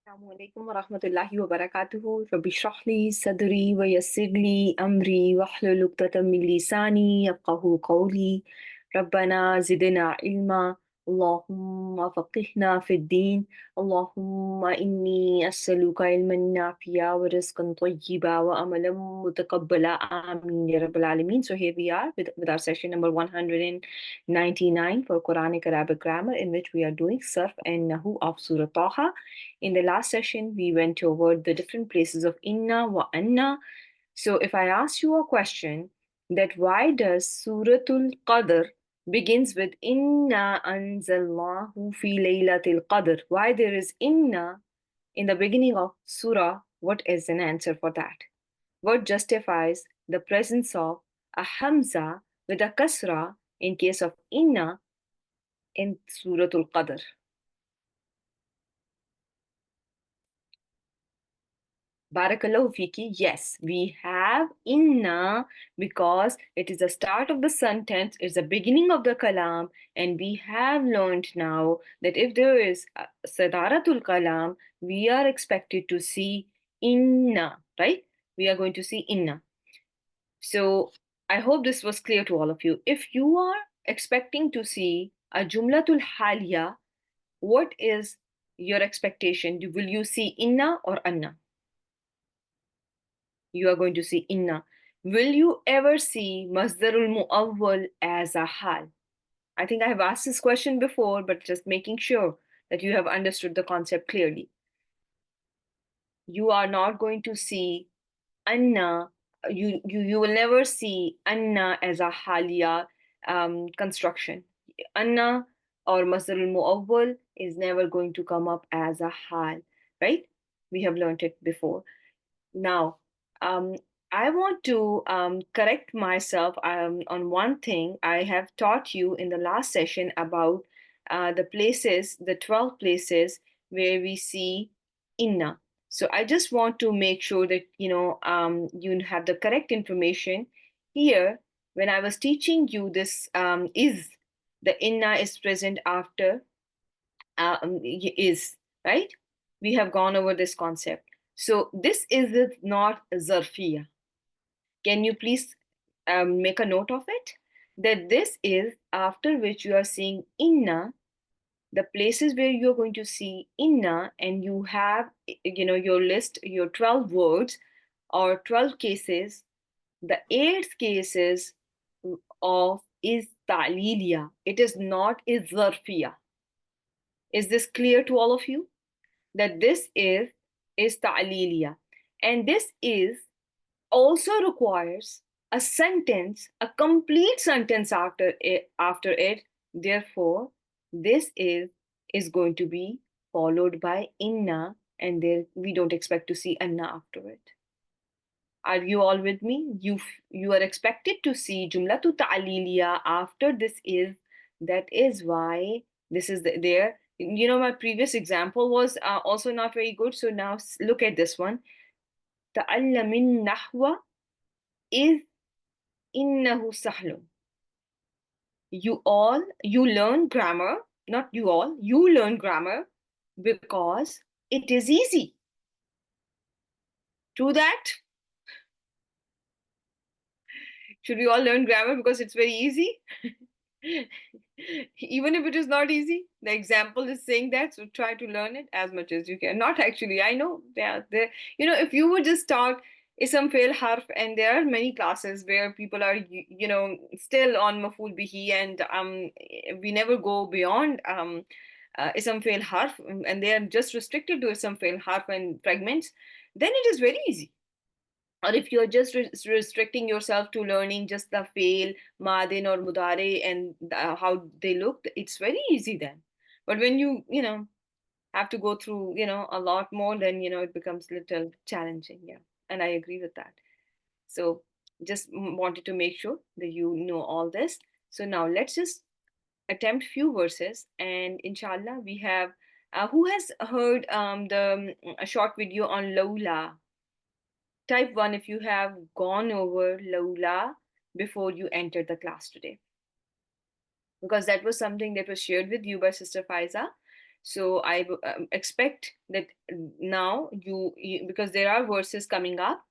السلام عليكم ورحمة الله وبركاته رب اشرح لي صدري ويسر لي أمري واحلل عقدة من لساني يفقه قولي ربنا زدنا علما اللهم فقهنا في الدين اللهم إني أسألك علما نافعا ورزقا طيبا وأملا متقبلا آمين يا رب العالمين. So here we are with our session number 199 for Quranic Arabic grammar, in which we are doing Sarf and Nahw of Surah Taha. In the last session, we went over the different places of inna wa anna. So if I ask you a question that why does Suratul Qadr begins with inna anzalnahu fi laylatil qadr? Why there is inna in the beginning of surah? What is an answer for that? What justifies the presence of a hamza with a kasra in case of inna in Suratul Qadr? Barakallahu fiki. Yes, we have inna because it is the start of the sentence, it's the beginning of the kalam, and we have learned now that if there is sadaratul kalam, we are expected to see inna, right? We are going to see inna. So I hope this was clear to all of you. If you are expecting to see a jumlatul haliya, what is your expectation? Will you see inna or anna? You are going to see inna. Will you ever see masdarul mu'awwal as a hal? I think I have asked this question before, but just making sure that you have understood the concept clearly. You are not going to see anna, you will never see anna as a halia construction. Anna or masdarul mu'awwal is never going to come up as a hal, right? We have learned it before. Now, um, I want to correct myself on one thing. I have taught you in the last session about the places, the 12 places where we see inna. So I just want to make sure that you have the correct information here. When I was teaching you this, is the inna is present after is, right? We have gone over this concept. So this is not zarfiya. Can you please make a note of it? That this is after which you are seeing inna, the places where you're going to see inna, and you have, your list, your 12 words or 12 cases. The eighth cases of is ta'liliya. It is not is zarfiya. Is this clear to all of you? That this is ta'liliya. And this is also requires a sentence, a complete sentence after it. Therefore, this is going to be followed by inna, and there we don't expect to see anna after it. Are you all with me? You are expected to see jumlatu ta'liliya after this is. That is why this is there. My previous example was also not very good. So now look at this one. Ta'allamin nahwa is innahu sahlun. You learn grammar, not you all, you learn grammar because it is easy. True that? Should we all learn grammar because it's very easy? Even if it is not easy, the example is saying that, so try to learn it as much as you can. Not actually, I know there. If you would just taught ism fail harf, and there are many classes where people are still on maful bihi, and we never go beyond ism fail harf, and they are just restricted to ism fail harf and fragments, then it is very easy. Or if you're just restricting yourself to learning just the fail, madin or mudare, and how they look, it's very easy then. But when you have to go through a lot more, then it becomes little challenging. Yeah, and I agree with that. So just wanted to make sure that you know all this. So now let's just attempt few verses, and inshallah we have who has heard a short video on Lola? Type 1 if you have gone over Laula before you entered the class today. Because that was something that was shared with you by Sister Faiza. So I expect that now you, because there are verses coming up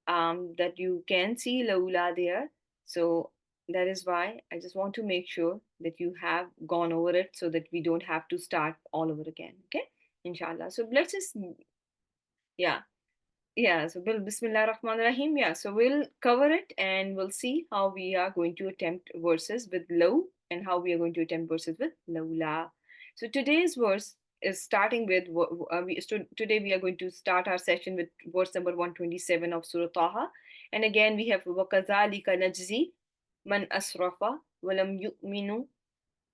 that you can see laula there. So that is why I just want to make sure that you have gone over it so that we don't have to start all over again. Okay, inshallah. So let's just, yeah. Yeah, so Bismillah Rahman Rahim. Yeah, so we'll cover it and we'll see how we are going to attempt verses with low and how we are going to attempt verses with lawla. So today's verse is starting with, today we are going to start our session with verse number 127 of Surah Taha. And again, we have وَكَذَلِكَ نَجْزِي مَنْ أَسْرَفَ وَلَمْ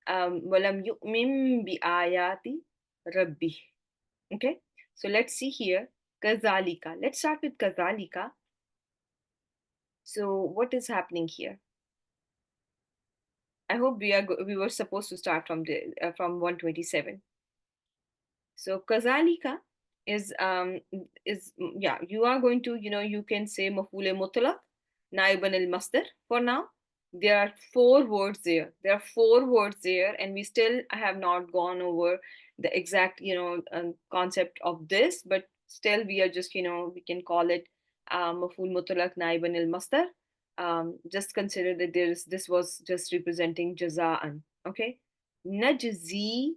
يُؤْمِن بِآيَاتِ رَبِّهِ. Okay, so let's see here. Kazalika. Let's start with Kazalika. So, what is happening here? I hope we were supposed to start from the from 127. So Kazalika is yeah, you are going to, you can say maf'ul mutlaq, naiban al masdar for now. There are four words there. There are four words there, and we still have not gone over the exact, concept of this, but still we are just, we can call it maf'ul mutlaq naiban al masdar. Just consider that this was just representing jazaan. Okay, najzi,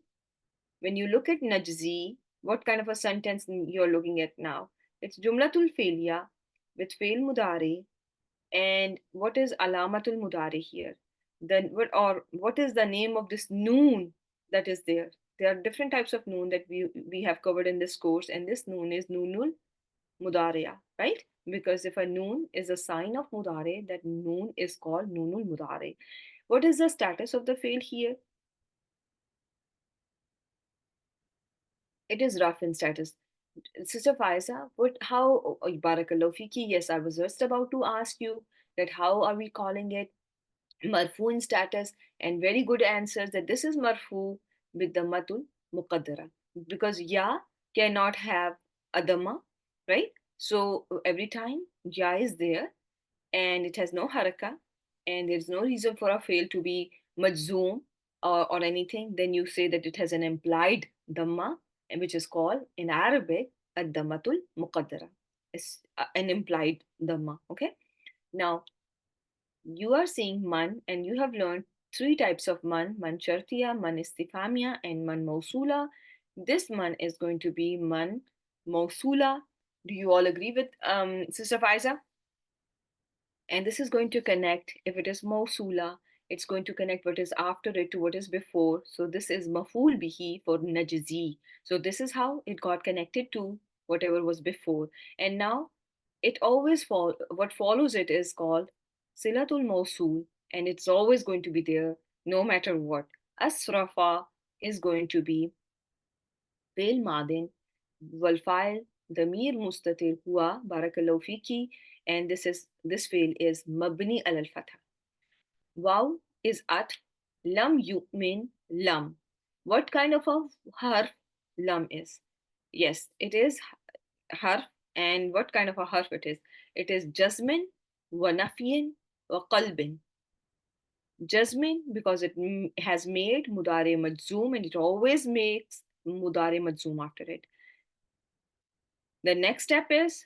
when you look at najzi, what kind of a sentence you're looking at now? It's jumlatul fi'liya with fi'l mudari. And what is alamatul mudari here? Then what is the name of this noon that is there? There are different types of noon that we have covered in this course, and this noon is noonul mudariya, right? Because if a noon is a sign of mudari, that noon is called noonul mudari. What is the status of the fi'l here? It is rough in status. Sister Faiza, Barakallahu fiki, yes, I was just about to ask you that how are we calling it marfu in status, and very good answers that this is marfu with the matul muqaddara, because ya cannot have a dhamma, right? So every time ya is there and it has no haraka and there's no reason for a fail to be majzoom or anything, then you say that it has an implied dhamma, and which is called in Arabic ad-dhammatul muqaddara. It's an implied dhamma. Okay. Now you are seeing man, and you have learned three types of man shartiya, man istifamiya, and man mausula. This man is going to be man mausula. Do you all agree with Sister Faiza? And this is going to connect, if it is Mausula, it's going to connect what is after it to what is before. So this is Maful Bihi for Najzi. So this is how it got connected to whatever was before. And now it always what follows it is called Silatul Mausul, and it's always going to be there no matter what. Asrafa is going to be Fail Madin, Walfile, Damir Mustatir Hua, Barakallahu Fiki, and this fail is Mabni al Fatha. Waw is at, Lam Yu'min Lam. What kind of a harf Lam is? Yes, it is harf, and what kind of a harf it is? It is Jazmin, wa Nafiyin, wa Qalbin. Jazmin, because it has made Mudare Majzoom, and it always makes Mudare Majzoom after it. The next step is,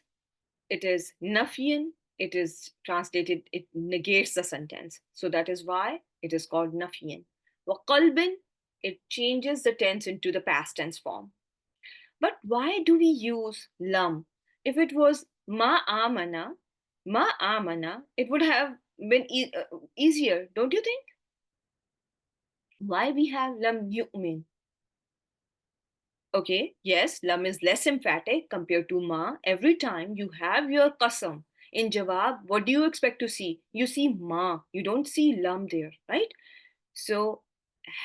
it is nafiyan, it is translated, it negates the sentence. So that is why it is called nafiyan. Wa qalbin, it changes the tense into the past tense form. But why do we use lam? If it was ma amana, it would have been easier, don't you think? Why we have lam yu'min? Okay, yes, lam is less emphatic compared to ma. Every time you have your qasam in jawab, what do you expect to see? You see ma, you don't see lam there, right? So,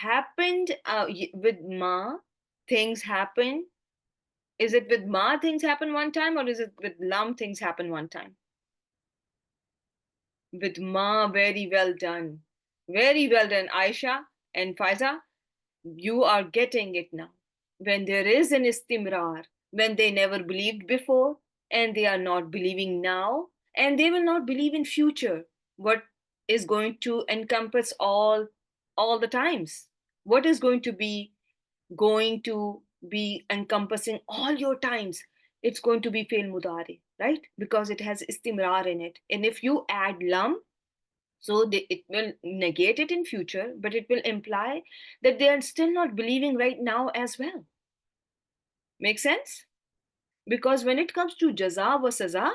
happened with ma, things happen. Is it with ma things happen one time, or is it with lam things happen one time? With ma, very well done. Very well done, Aisha and Faiza. You are getting it now. When there is an istimrar, when they never believed before and they are not believing now, and they will not believe in future, what is going to encompass all the times? What is going to be going to be encompassing all your times, it's going to be fail mudari, right? Because it has istimrar in it. And if you add lam, so it will negate it in future, but it will imply that they are still not believing right now as well. Make sense? Because when it comes to jaza wa saza,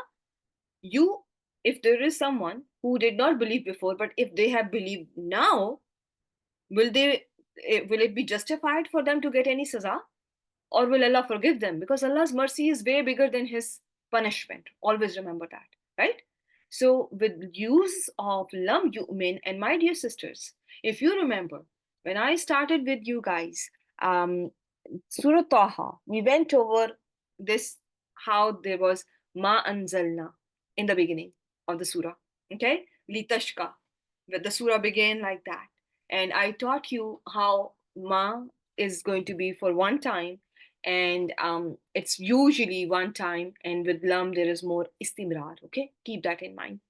you, if there is someone who did not believe before, but if they have believed now, will they, will it be justified for them to get any saza? Or will Allah forgive them? Because Allah's mercy is way bigger than His punishment. Always remember that, right? So, with use of lam yu'min, and my dear sisters, if you remember, when I started with you guys, um, Surah Taha, we went over this, how there was ma anzalna in the beginning of the surah, okay? Litashka, where the surah began like that. And I taught you how ma is going to be for one time, and it's usually one time, and with lam there is more istimrar, okay? Keep that in mind.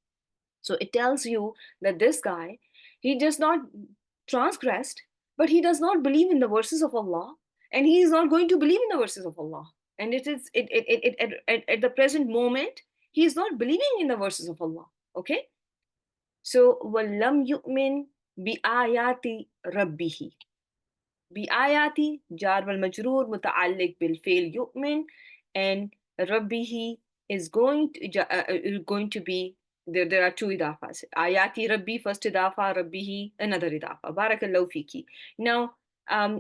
So it tells you that this guy, he does not transgressed, but he does not believe in the verses of Allah, and he is not going to believe in the verses of Allah. And it is at the present moment, he is not believing in the verses of Allah. Okay? So وَلَمْ يُؤْمِنْ بِآيَاتِ رَبِّهِ. بآياتي جار والمجرور متعلق بالفعل يؤمن, and ربه is going to be, there are two idafas. Ayati Rabbi, first idafa, Rabbihi, another idafa. Barakallahu fiki. Now,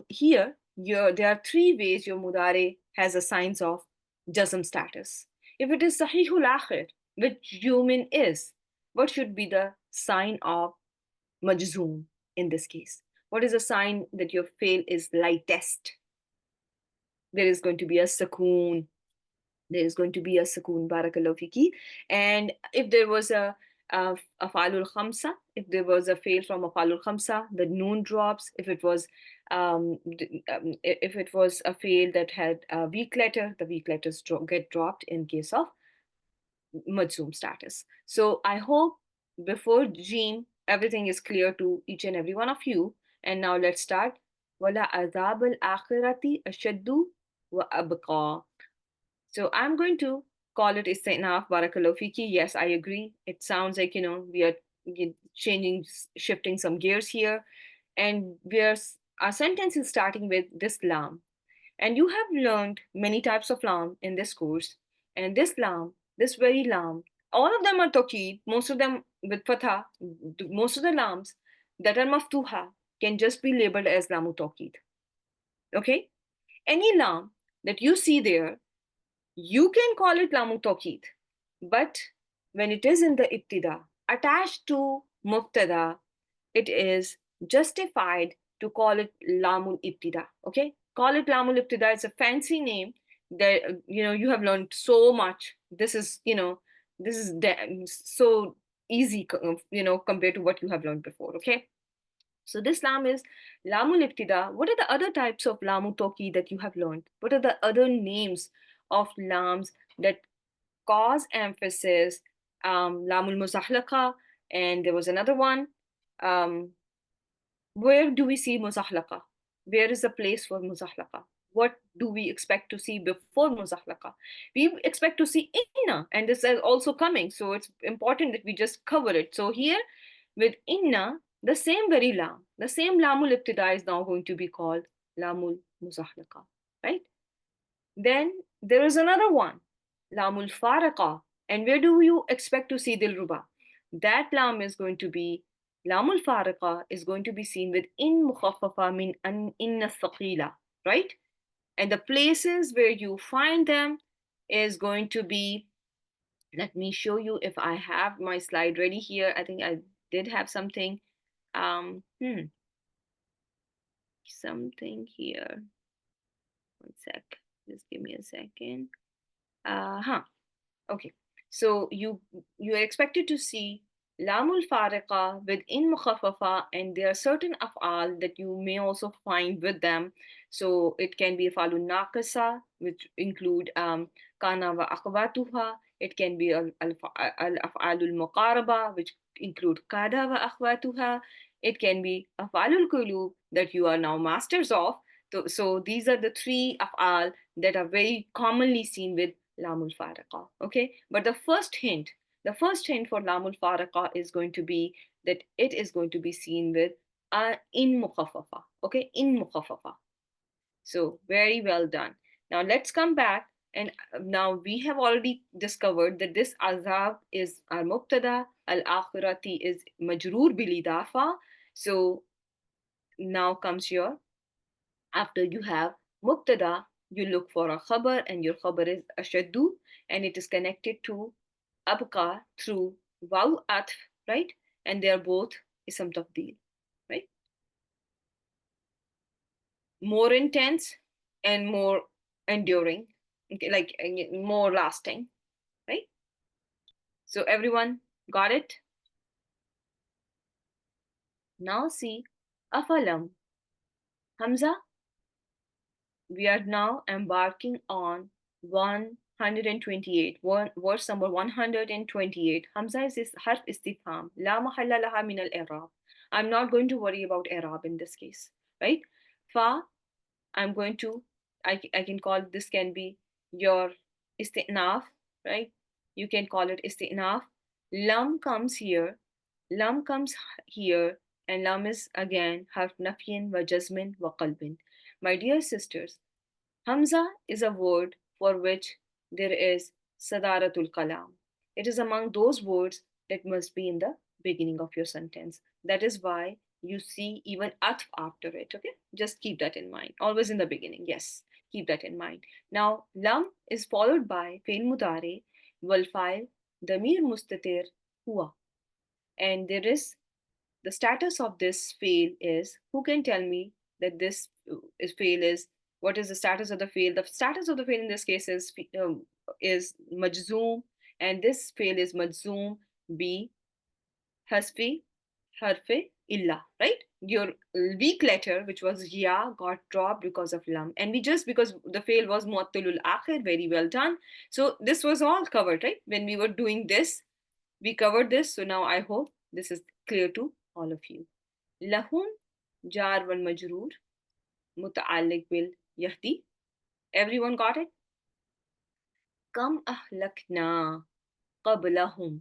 here, there are three ways your mudare has a signs of jazm status. If it is sahihul akhir, which yumin is, what should be the sign of majzoom in this case? What is a sign that your fail is lightest? There is going to be a sakoon. There is going to be a sakoon, barakallahu fiki. And if there was a falul khamsa, if there was a fail from a falul khamsa, the noon drops. If it was a fail that had a weak letter, the weak letters get dropped in case of majzoom status. So I hope before Jean, everything is clear to each and every one of you. And now let's start. Wala azab al-akhirati ashaddu wa abqa. So I'm going to call it istinaf, barakallahu fiki. Yes, I agree. It sounds like, we are changing, shifting some gears here. And our sentence is starting with this lam. And you have learned many types of lam in this course. And this lam, this very lam, all of them are tawqid, most of them with fatha, most of the lams that are maftuha can just be labeled as lamu tawqid. Okay? Any lam that you see there, you can call it lamu tawqid. But when it is in the ibtida, attached to mubtada, it is justified to call it lamul ibtida. Okay? Call it lamul ibtida. It's a fancy name that you have learned so much. This is so easy, compared to what you have learned before. Okay? So this lam is lamul ibtida. What are the other types of lamu toki that you have learned? What are the other names of lams that cause emphasis? Lamul muzahlaqa, and there was another one. Where do we see muzahlaqa? Where is the place for muzahlaqa? What do we expect to see before muzahlaqa? We expect to see inna, and this is also coming. So it's important that we just cover it. So here with inna, the same very lam, the same lamul ibtida is now going to be called lamul muzahlaqa, right? Then there is another one, lamul faraqa. And where do you expect to see dilruba? That lam is going to be, lamul faraqa is going to be seen with in mukhaffafa min inna thaqila, right? And the places where you find them is going to be, let me show you if I have my slide ready here. I think I did have something. Something here. One sec. Just give me a second. Okay. So you are expected to see lamul fariqa with in mukhaffafa, and there are certain af'al that you may also find with them. So it can be af'alun naqisa, which include kana wa akhwatuha. It can be al-af'alul muqaraba, which include kada wa akhwatuha. It can be af'alul qulub that you are now masters of, So these are the three af'al that are very commonly seen with lamul faraqa. Okay, but the first hint for lamul faraqa is going to be that it is going to be seen with in mukhaffafa. Okay, in mukhaffafa. So very well done. Now let's come back, and now we have already discovered that this azab is al mubtada, al akhirati is majroor bil idafa. So now comes your, after you have mubtada, you look for a khabar, and your khabar is ashaddu, and it is connected to abqa through waw atf, right? And they are both ism tafdeel, right? More intense and more enduring, okay, like more lasting, right? So everyone got it? Now see, afalam, Hamza, we are now embarking on 128, verse number 128. Hamza is this harf istifham, la mahalla laha min al-i'rab. I'm not going to worry about i'rab in this case, right? Fa, I'm going to, I can call, this can be your isti'naf, right? You can call it isti'naf. Lam comes here, lam comes here, and lam is again harf nafyin wa jazmin wa qalbin. My dear sisters, Hamza is a word for which there is sadaratul kalam. It is among those words that must be in the beginning of your sentence. That is why you see even atf after it. Okay, just keep that in mind. Always in the beginning. Yes, keep that in mind. Now, lam is followed by fail mudare, wal fa'il, damir mustatir, huwa, and there is the status of this fail is, who can tell me that this is fail is, what is the status of the fail? The status of the fail in this case is majzoom, and this fail is majzoom b hasfi harfe illa, right? Your weak letter, which was ya, got dropped because of lam, and we just, because the fail was muattalul akhir, very well done. So this was all covered, right? When we were doing this, we covered this. So now I hope this is clear to all of you. Lahum jar wal majroor muta'alliq bil yahdi. Everyone got it? Kam ahlakna qablahum.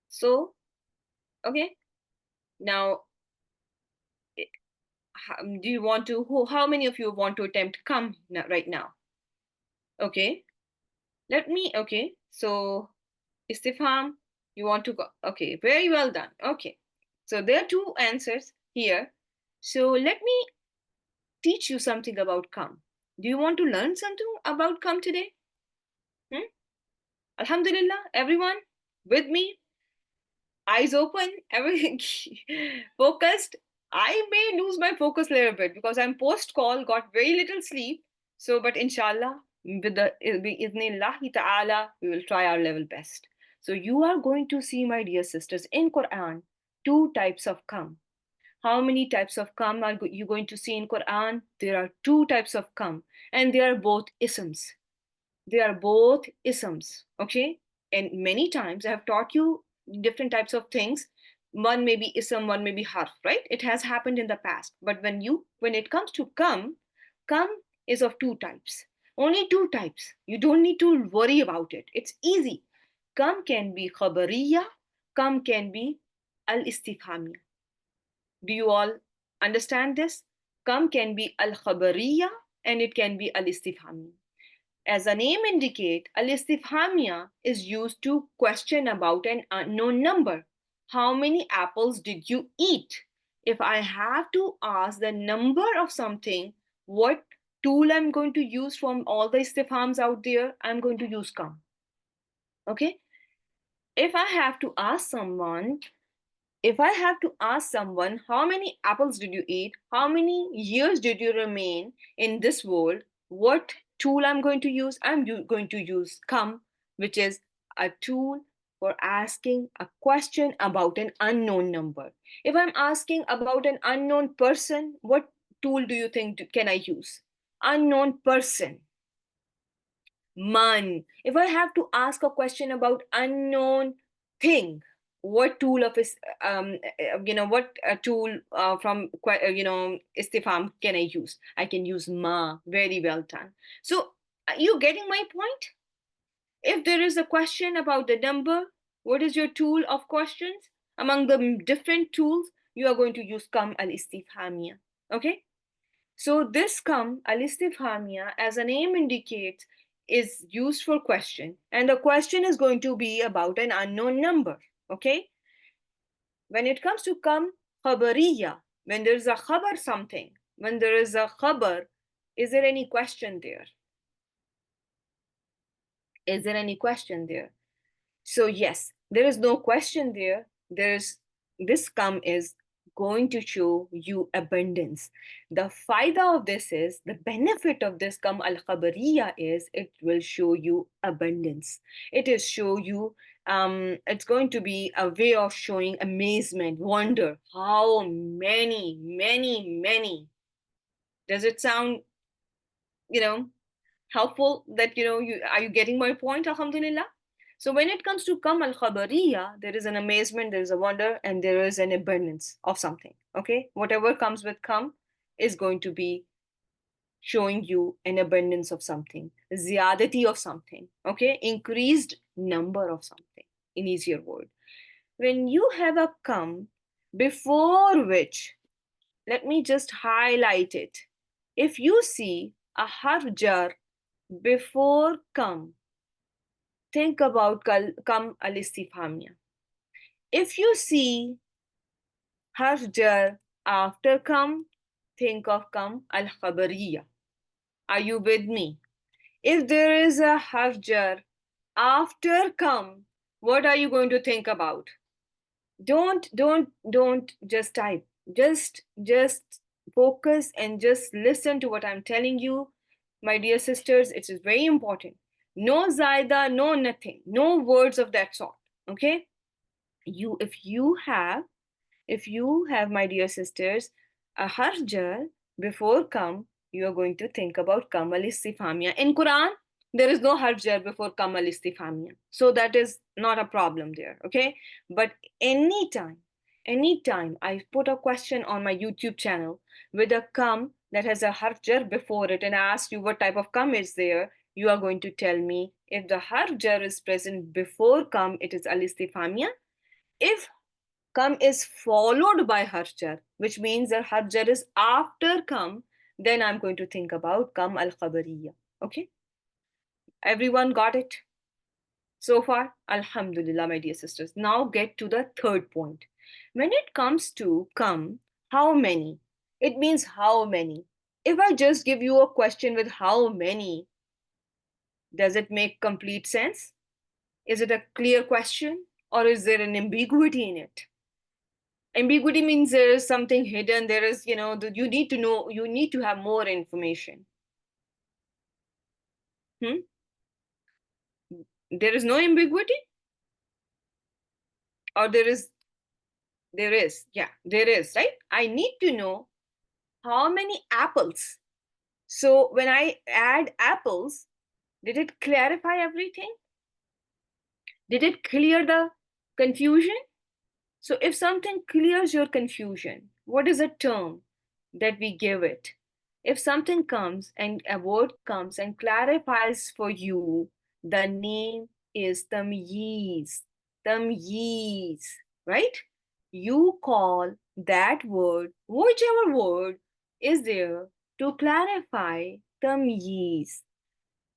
So, okay. Now, do you want to, how many of you want to attempt come right now? Okay. Let me, okay. So, istifham, you want to go. Okay, very well done. Okay. So, there are two answers here. So, let me teach you something about come. Do you want to learn something about come today? Hmm? Alhamdulillah, everyone with me, eyes open, everything focused. I may lose my focus a little bit because I'm post call, got very little sleep. So, but inshallah, with the bi'idhnillahi ta'ala, we will try our level best. So, you are going to see, my dear sisters, in Quran, two types of come. How many types of come are you going to see in Quran? There are two types of come, and they are both isms. They are both isms, okay? And many times I have taught you different types of things. One may be ism, one may be harf, right? It has happened in the past. But when it comes to come is of two types. Only two types. You don't need to worry about it. It's easy. Come can be khabariya, come can be al-istifhamiya. Do you all understand this? Come can be al-khabariya and it can be al-istifhamiya. As the name indicates, al-istifhamia is used to question about an unknown number. How many apples did you eat? If I have to ask the number of something, what tool I'm going to use from all the istifhams out there, I'm going to use come. Okay? If I have to ask someone, if I have to ask someone, how many apples did you eat? How many years did you remain in this world? What tool I'm going to use? I'm going to use come, which is a tool for asking a question about an unknown number. If I'm asking about an unknown person, what tool do you think can I use? Unknown person. Man. If I have to ask a question about unknown thing, what tool of what tool from istifham can I use? I can use ma. Very well done. So you getting my point? If there is a question about the number, what is your tool of questions? Among the different tools, you are going to use kam al istifhamia. Okay. So this come al-istifhamia, as a name indicates, is used for question, and the question is going to be about an unknown number. Okay? When it comes to come khabariya, when there is a khabar something, when there is a khabar, is there any question there? Is there any question there? So yes, there is no question there. There's this come is going to show you abundance. The faida of this is, the benefit of this come al khabariya is, it will show you abundance. It is show you it's going to be a way of showing amazement, wonder. How many, many, many. Does it sound, you know, helpful? That you are you getting my point? Alhamdulillah. So when it comes to kam al khabariya, there is an amazement, there is a wonder, and there is an abundance of something. Okay, whatever comes with kam is going to be showing you an abundance of something, ziyadati of something. Okay, increased number of something. In easier word, when you have a kam before which, let me just highlight it. If you see a harf jar before come, think about kam al istifhamia. If you see harf jar after come, think of kam al khabariya. Are you with me? If there is a harf jar after come, what are you going to think about? Don't just type. Just focus and just listen to what I'm telling you. My dear sisters, it is very important. No zaida, no nothing, no words of that sort. Okay? You if you have, my dear sisters, a harjar before kam, you are going to think about kam al istifhamia. In Quran, there is no harjar before kam al istifhamia. So that is not a problem there. Okay? But anytime I put a question on my YouTube channel with a kam that has a harjar before it, and I ask you what type of kam is there, you are going to tell me if the harjar is present before kam, it is al istifhamia. If kam is followed by harjar, which means that harjar is after kam, then I'm going to think about kam al khabariya. Okay? Everyone got it? So far, alhamdulillah, my dear sisters. Now get to the third point. When it comes to kam, how many? It means how many. If I just give you a question with how many, does it make complete sense? Is it a clear question, or is there an ambiguity in it? Ambiguity means there is something hidden. There is, you need to know, you need to have more information. There is no ambiguity, or there is, yeah, there is, right? I need to know how many apples. So when I add apples, did it clarify everything? Did it clear the confusion? So if something clears your confusion, what is a term that we give it? If something comes and a word comes and clarifies for you, the name is tamyiz. Tamyiz, right? You call that word, whichever word is there, to clarify tamyiz.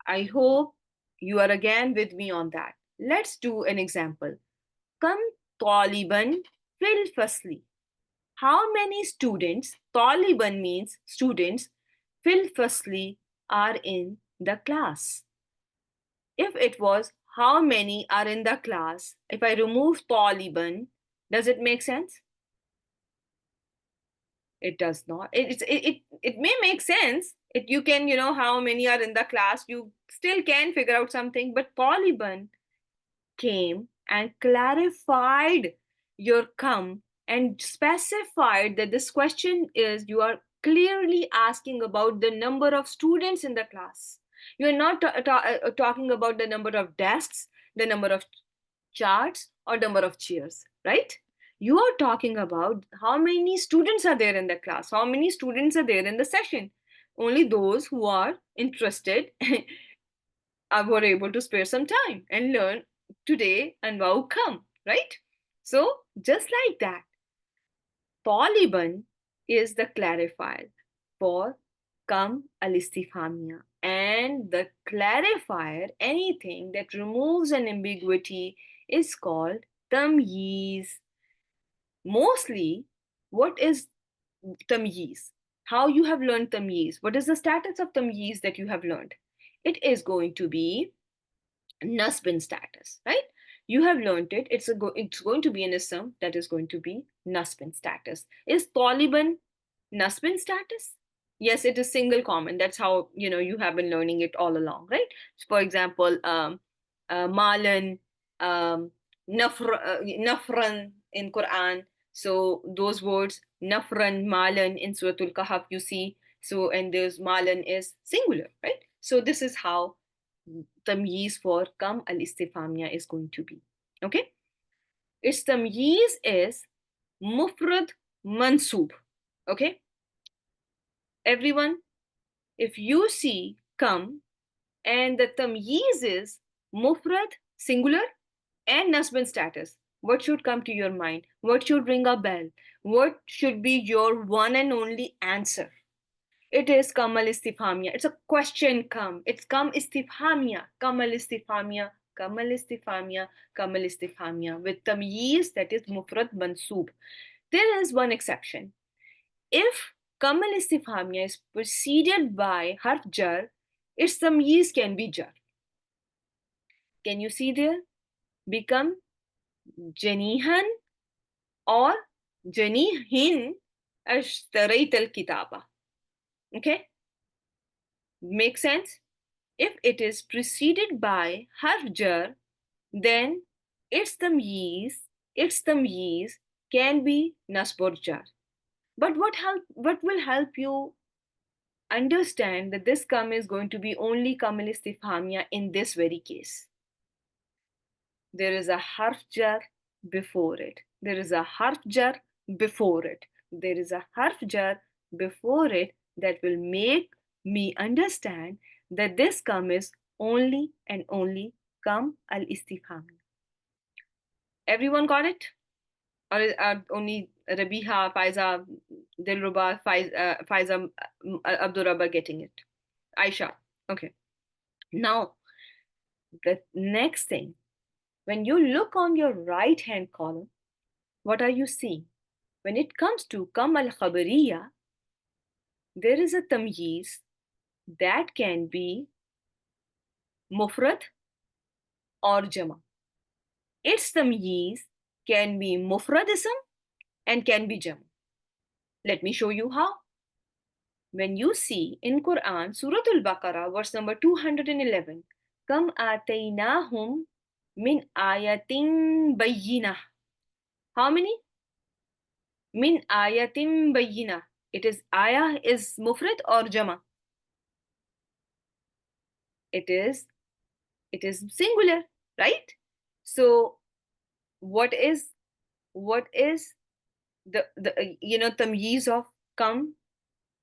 I hope you are again with me on that. Let's do an example. Kam taliban fil fasli. How many students, taliban means students, fil fasli are in the class? If it was how many are in the class, if I remove taliban, does it make sense? It does not. It may make sense. You can, how many are in the class, you still can figure out something, but taliban came and clarified your come and specified that this question is, you are clearly asking about the number of students in the class. You are not talking about the number of desks, the number of charts or number of chairs, right? You are talking about how many students are there in the class, how many students are there in the session. Only those who are interested were able to spare some time and learn today and wow come, right? So just like that, Taliban is the clarifier for come al-istifhamia, and the clarifier, anything that removes an ambiguity, is called tamyiz. Mostly, what is tamyiz? How you have learned tamyiz? What is the status of tamyiz that you have learned? It is going to be Nasbin status, right? You have learned it. It's going to be an ism that is going to be Nasbin status. Is Taliban Nasbin status? Yes, it is single common. That's how you have been learning it all along, right? For example, Malan, um, Nafran in Quran. So those words, Nafran, Malan in Suratul Kahf, you see. So and there's Malan is singular, right? So this is how tamyiz for kam al istifhamia is going to be. Okay? Its tamyiz is mufrad mansub. Okay? Everyone, if you see kam and the tamyiz is mufrad singular and nasban status, what should come to your mind? What should ring a bell? What should be your one and only answer? It is kamal istifhamia. It's a question come. It's kam istifhamia. Kamal istifhamia. Kamal istifhamia. Kamal istifhamia. With tamyiz that is mufrad mansoob. There is one exception. If kamal istifhamia is preceded by harf jar, its tamyiz can be jar. Can you see there? Become janihan or janihin ashtarayt al-kitaba. Okay? Make sense? If it is preceded by harf jar, then its tamyiz can be nasb or jar. But what will help you understand that this kam is going to be only kam al istifhamia in this very case? There is a harf jar before it. There is a harf jar before it. There is a harf jar before it that will make me understand that this kam is only and only kam al istifhamia. Everyone got it? Or are only Rabiha, Faiza, Dilruba, Faiza, Abdurrabba getting it? Aisha. Okay. Now, the next thing, when you look on your right hand column, what are you seeing? When it comes to kam al khabariya, there is a tamyiz that can be mufrad or jama. Its tamyiz can be mufrad ism and can be jama. Let me show you how. When you see in Quran, Surah Al-Baqarah, verse number 211, Kam ataynahum min ayatin bayyinah. How many? Min ayatin bayyinah. It is ayah is mufrad or jama? It is singular, right? So what is the tamyiz of kam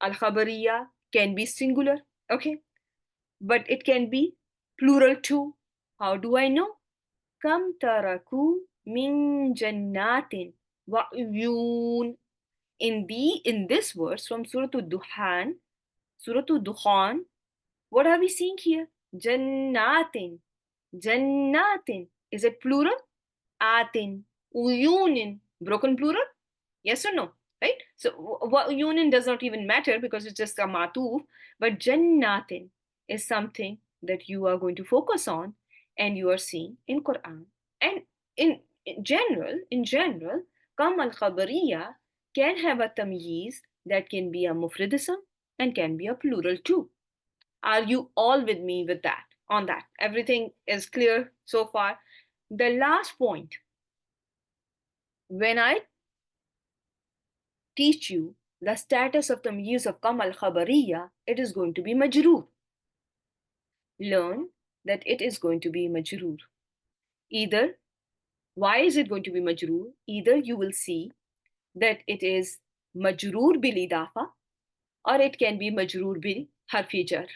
al-khabariya can be singular, okay, but it can be plural too. How do I know? Kam taraku min jannatin wa uyun. In this verse from Surah Dukhan, what are we seeing here? Jannatin. Jannatin. Is it plural? Atin. Uyunin. Broken plural? Yes or no? Right? So uyunin does not even matter because it's just a matuf. But jannatin is something that you are going to focus on and you are seeing in Quran. And in general, kam al khabariya can have a tamyiz that can be a mufridism and can be a plural too. Are you all with me with that? On that, everything is clear so far. The last point, when I teach you the status of tamyiz of kam al khabariya, it is going to be majroor. Learn that it is going to be majroor. Either Why is it going to be majroor? Either you will see that it is majroor bil idafa, or it can be majroor bil harfi jar.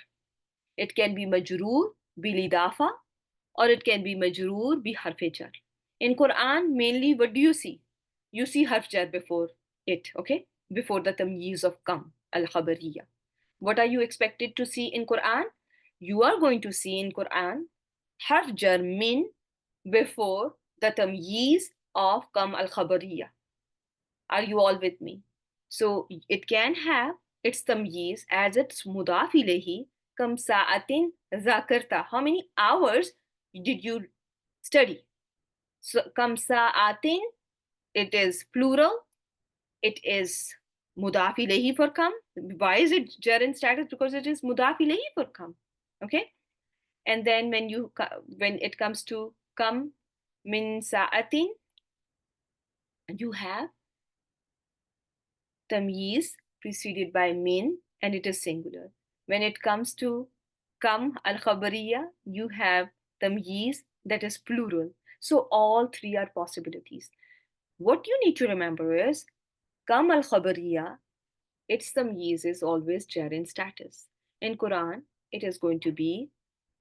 It can be majroor bil idafa, or it can be majroor bi harfi jar. In Quran, mainly what do you see? You see harf jar before it, okay? Before the tamyiz of kam, al-khabariya. What are you expected to see in Quran? You are going to see in Quran harf jar min before the tamyiz of kam al-khabariya. Are you all with me? So it can have its tamyiz as its mudaf ilayhi, kam sa'atin zakarta. How many hours did you study? So kam sa'atin, it is plural. It is mudaf ilayhi for kam. Why is it jar in status? Because it is mudaf ilayhi for kam. Okay. And then when it comes to kam min sa'atin, you have tamyiz preceded by min, and it is singular. When it comes to kam al khabariya, you have tamyiz that is plural. So all three are possibilities. What you need to remember is kam al khabariya, its tamyiz is always jar in status. In Quran, it is going to be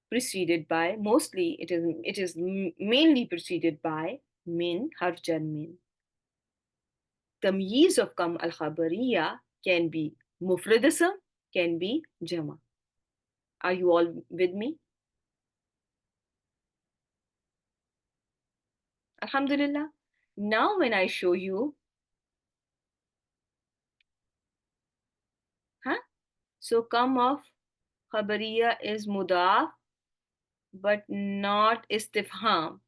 preceded by, mostly it is mainly preceded by min, harf jar min. Tamyiz of kam al khabariya can be mufradism, can be jama. Are you all with me? Alhamdulillah. Now when I show you, huh? So kam of khabariya is mudaf, but not istifham.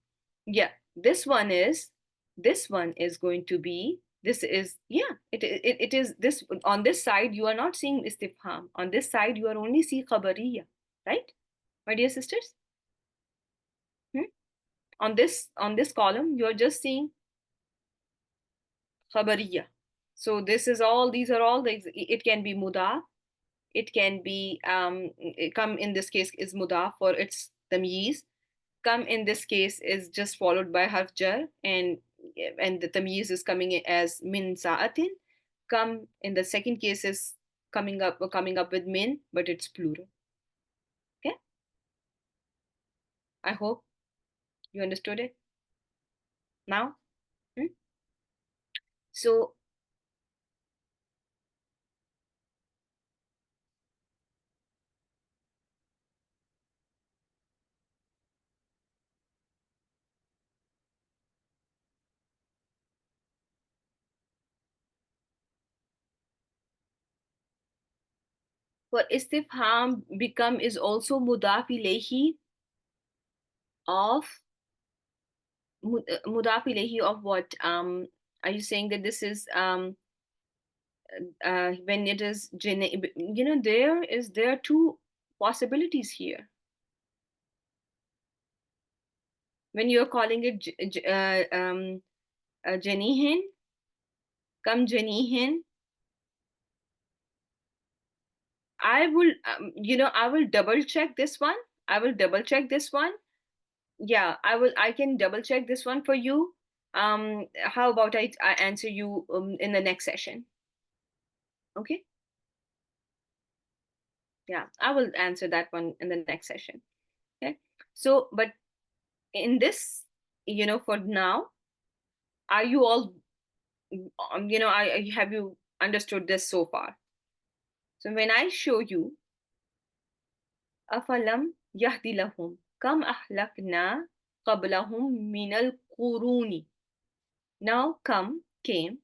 Yeah, this one is going to be, this is, yeah, it is this. On this side you are not seeing istifham. On this side you are only seeing khabariya, right, my dear sisters? Hmm? On this column you are just seeing khabariya. So these are all it can be mudaf, it can be come in this case is mudaf for its tamyiz. Come in this case is just followed by harf jar, and the tamyiz is coming as min sa'atin. Come in the second case is coming up with min, but it's plural. Okay, I hope you understood it now. Hmm? So for istifham, become is also mudaf ilayhi of mudaf ilayhi of what? Are you saying that this is when it is there are two possibilities here. When you're calling it janihin, come janihin, I will double check this one. I will double check this one. Yeah, I can double check this one for you. How about I answer you in the next session? Okay. Yeah, I will answer that one in the next session. Okay. So, but in this, for now, are you all, have you understood this so far? So when I show you, أفلم يهد لهم كم أهلكنا قبلهم من القرون. Now come came,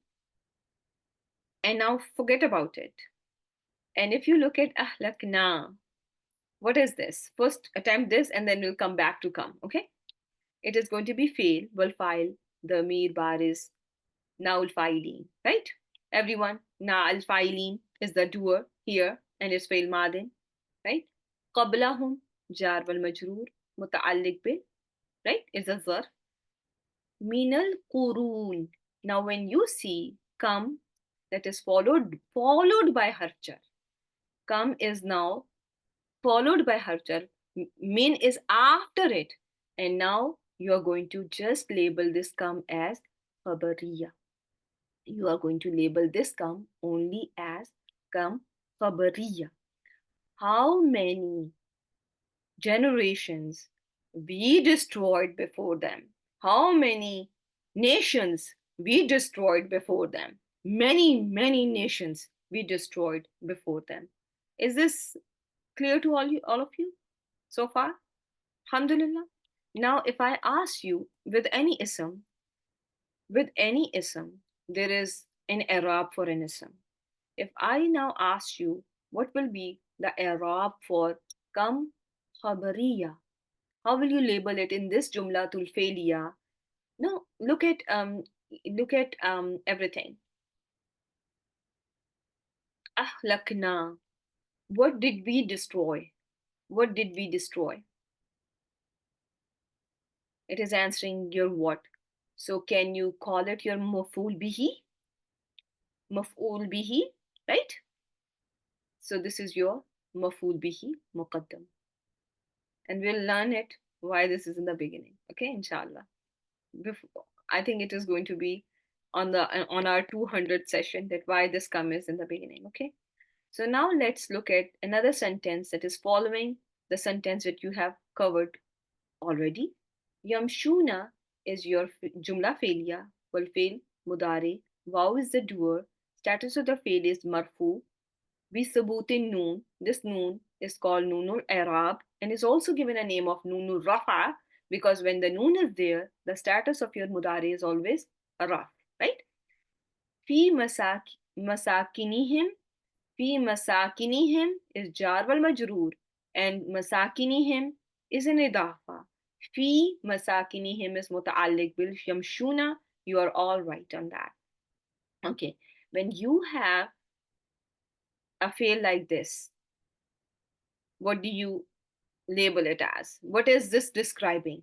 and now forget about it. And if you look at أهلكنا, what is this? First attempt this, and then we'll come back to come. Okay? It is going to be fail, والفاعل, ضمير بارز, now الفاعلين, right? Everyone, na al-fa'ilin is the doer here, and it's fail madin, right? قبلهم جار والمجرور متعلق ب, right, is a zarf. Minal qurun. Now when you see come, that is followed by harf jar. Come is now followed by harf jar. Min is after it, and now you are going to just label this come as khabariya. You are going to label this come only as come khabariya. How many generations we destroyed before them? How many nations we destroyed before them? Many, many nations we destroyed before them. Is this clear to all of you so far? Alhamdulillah. Now, if I ask you with any ism, there is an Arab for an ism. If I now ask you, what will be the Arab for kam khabariya? How will you label it in this jumlatul failiya? No, look at everything. Ahlakna. What did we destroy? What did we destroy? It is answering your what. So can you call it your maf'ul bihi? Maf'ul bihi, right? So this is your maf'ul bihi muqaddam. And we'll learn it why this is in the beginning. Okay, inshallah. Before, I think it is going to be on our 200th session that why this come is in the beginning. Okay. So now let's look at another sentence that is following the sentence that you have covered already. Yamshuna is your jumla failure, wal fail mudare. Wow is the doer. Status of the fail is marfu. We sabutin noon. This noon is called noonul Arab and is also given a name of noonul rafa because when the noon is there, the status of your mudari is always a raf, right? Fi masakinihim. Fi masakinihim is jar wal majroor and masakinihim is an idafa. Fi masakinihim is muta'alliq bil yamshuna. You are all right on that. Okay. When you have a fail like this, what do you label it as? What is this describing?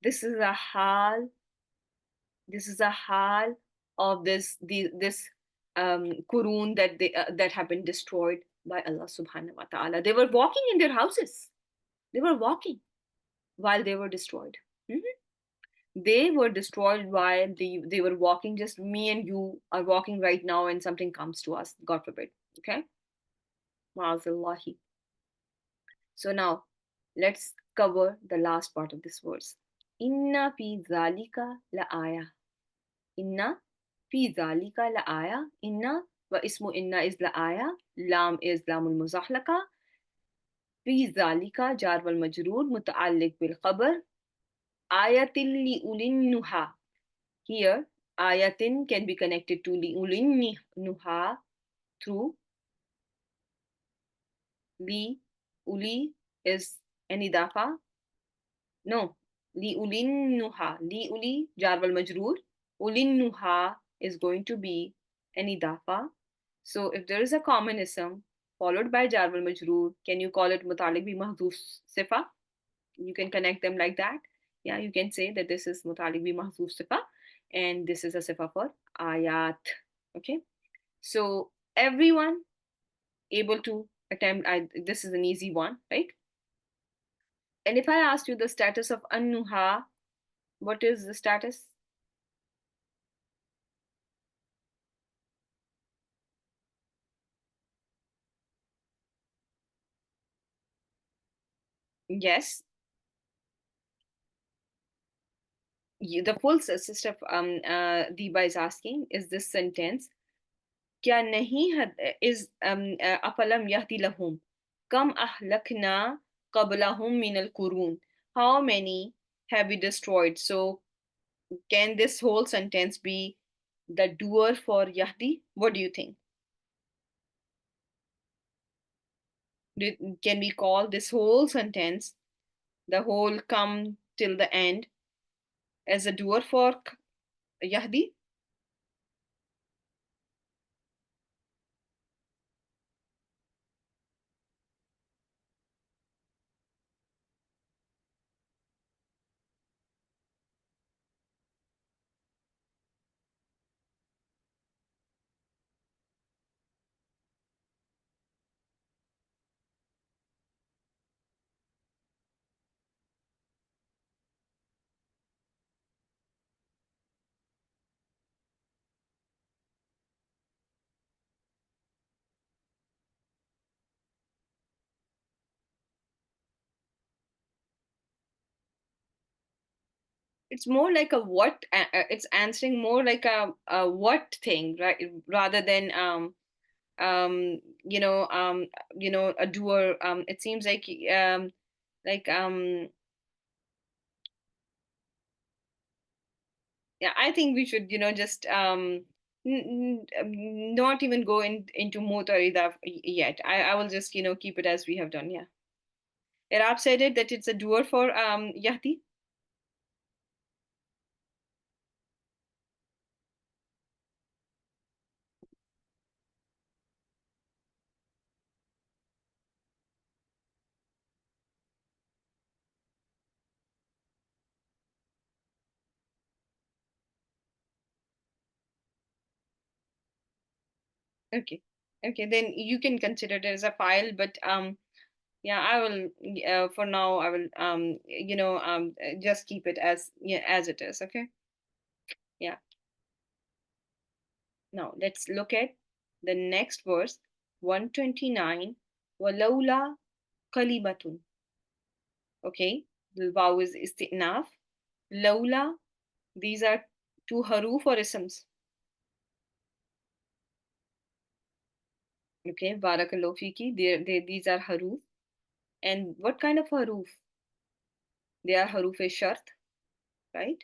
This is a hal. This is a hal of this Qurun that have been destroyed by Allah Subhanahu wa Taala. They were walking in their houses. They were walking while they were destroyed. Mhm. They were destroyed while they were walking. Just me and you are walking right now, and something comes to us. God forbid. Okay. Ma'azallahi. So now let's cover the last part of this verse. Inna fi zalika la aya. Inna fi zalika la aya. Inna wa ismu inna is la aya. Lam is lamul muzahlaka. Fi zalika jar wal majroor muta'alliq bil khabar. Ayatil li ulin nuha. Here, ayatin can be connected to li ulin nuha through li uli is an idafa. No, li ulin nuha. Li uli jar wal majroor. Ulin nuha is going to be an idafa. So if there is a common ism followed by jar wal majroor, can you call it mutalik bi mahdhuf sifa? You can connect them like that. Yeah, you can say that this is mutalik bi mahdhuf sifa and this is a sifa for ayat. Okay. So everyone able to attempt, this is an easy one, right? And if I asked you the status of an-nuha, what is the status? Yes, the full sister Diba is asking, is this sentence क्या नहीं is afalam yahdi lahum kam ahlakna qablahum min al-qurun. How many have we destroyed? So can this whole sentence be the doer for yahdi? What do you think? Can we call this whole sentence, the whole come till the end, as a doer for yahdi? it's more like a what, it's answering more like a what thing, right? Rather than um you know um a doer. It seems like yeah, I think we should just not even go into mutarida yet. I will just keep it as we have done. Yeah. Arab said it that it's a doer for Yahdi. Okay. Okay, then you can consider it as a file, but yeah, I will for now I will just keep it as, yeah, as it is. Okay. Yeah. Now let's look at the next verse, 129. Walaula kalimatun. Okay, the waw is istinaf. Laula, these are two haruf or isms. Okay, barakallahu fiki. These are haruf. And what kind of haruf? They are haruf shart, right?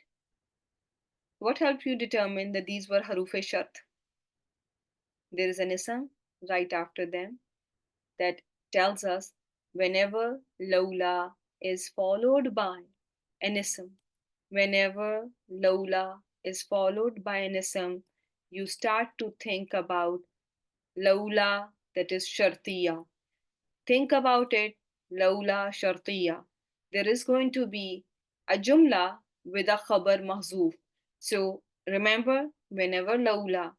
What helped you determine that these were haruf shart? There is an ism right after them that tells us whenever laula is followed by an ism, whenever laula is followed by an ism, you start to think about laula, that is shartiya. Think about it, laula shartiya. There is going to be a jumla with a khabar mahzoof. So remember, whenever laula,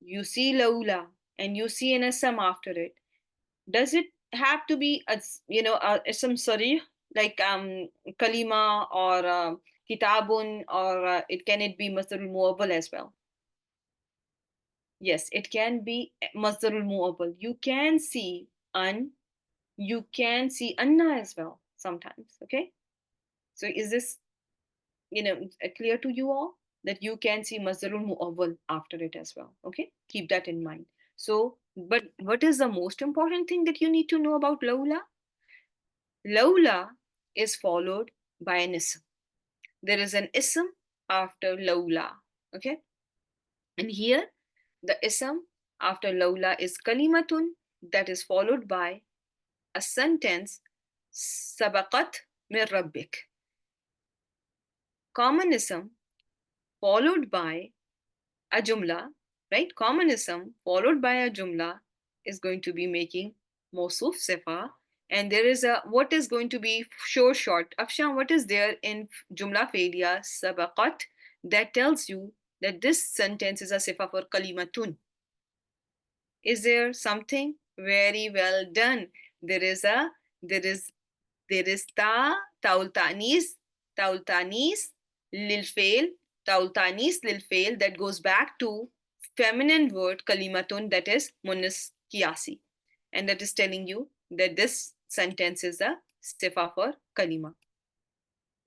you see laula and you see an ism after it, does it have to be a ism sarih, like kalima or kitabun, or it can it be masdarul muabbal as well? Yes, it can be masdarul muabbal. You can see an, you can see anna as well sometimes. Okay, so is this clear to you all, that you can see masdarul muawwal after it as well? Okay, keep that in mind. So, but what is the most important thing that you need to know about laula? Laula is followed by an ism. There is an ism after laula. Okay, and here the ism after laula is kalimatun, that is followed by a sentence, sabaqat min rabbik. Commonism followed by a jumla, right? Commonism followed by a jumla is going to be making mawsuf sifa. And there is a, what is going to be short. Afshan, what is there in jumla failure sabaqat that tells you that this sentence is a sifa for kalimatun? Is there something? Very well done. There is a, there is there is taul tanis lil fail, taul tanis lil fail, that goes back to feminine word kalimatun, that is munas kiasi, and that is telling you that this sentence is a sifa for kalima.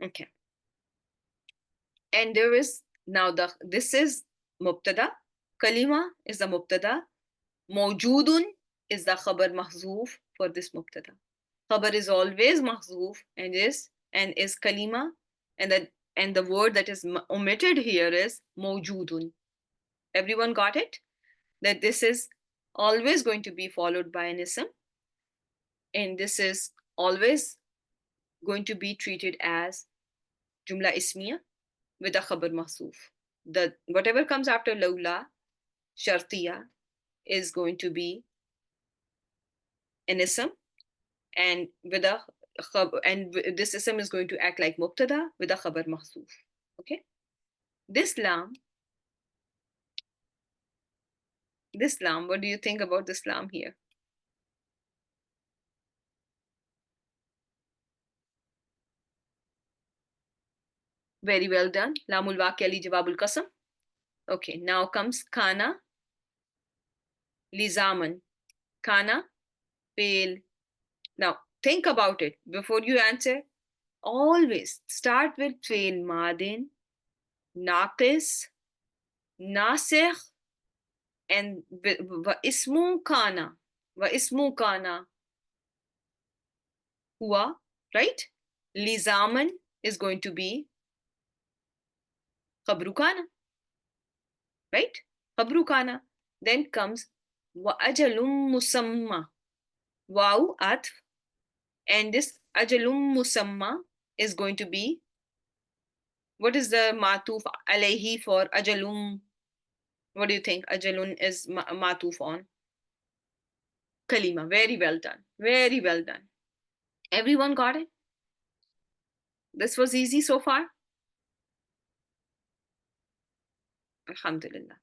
Okay, and there is now this is mubtada, kalima is the mubtada, mawjudun is the khabar mahzoof for this mubtada. Khabar is always mahzoof and is kalima, and the word that is omitted here is mawjudun. Everyone got it? That this is always going to be followed by an ism, and this is always going to be treated as jumla ismiya with a khabar mahzoof. The whatever comes after laula shartiya is going to be an ism, and with a and this ism is going to act like mubtada with a khabar mahzoof. Okay, this lam, what do you think about this lam here? Very well done. Lamul waqi li jawabul qasam. Okay, now comes kana lizaman. Kana fail. Now think about it before you answer. always start with fi'l madin, naqis, nasikh, and wa ismu kana. Wa ismu kana hua, right? Lizaman is going to be khabru kana, right? Khabru kana. Then comes wa ajalum musamma. Wow, atf. And this ajalum musamma is going to be, what is the matuf alayhi for ajalum? What do you think ajalun is matuf on? Kalima. Very well done. Very well done. Everyone got it? This was easy so far? Alhamdulillah.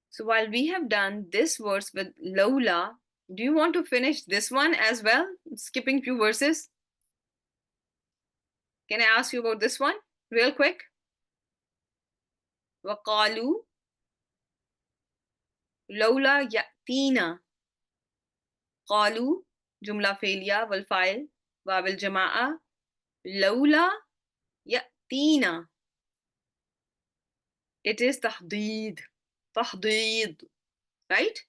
So while we have done this verse with Lawla, do you want to finish this one as well? Skipping few verses. Can I ask you about this one real quick? وَقَالُوا لَوْلَا يَأْتِينَا. قالوا جملة فعلية والفاعل واو الجماعة. لولا يأتينا. It is tahdid. Tahdid. Right?